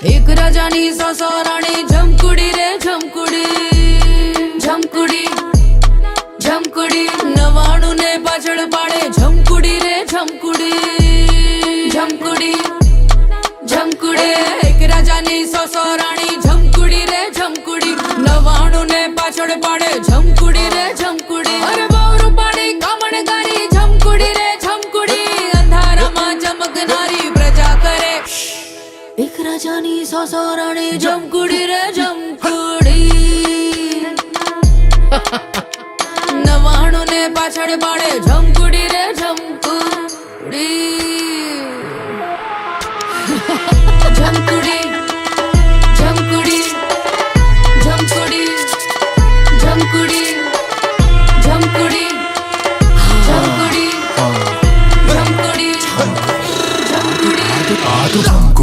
एक राजानी सासा राणी झमकुडी रे झमकुडी झमकुडी झमकुडी 99 ने पाछळ पाडे झमकुडी रे झमकुडी झमकुडी झमकुडी एक राजानी सासा राणी झमकुडी रे झमकुडी 99 ने पाछळ पाडे झमकुडी रे झमकुडी अरे बावरू पाडी कामणगारी झमकुडी रे झमकुडी अंधारामा चमकणारी प्रजा करे एक राजानी सासा राणी झमकुडी रे झमकुडी 99 ने पाछळ पाडे झमकुडी रे झमकुडी झमकुडी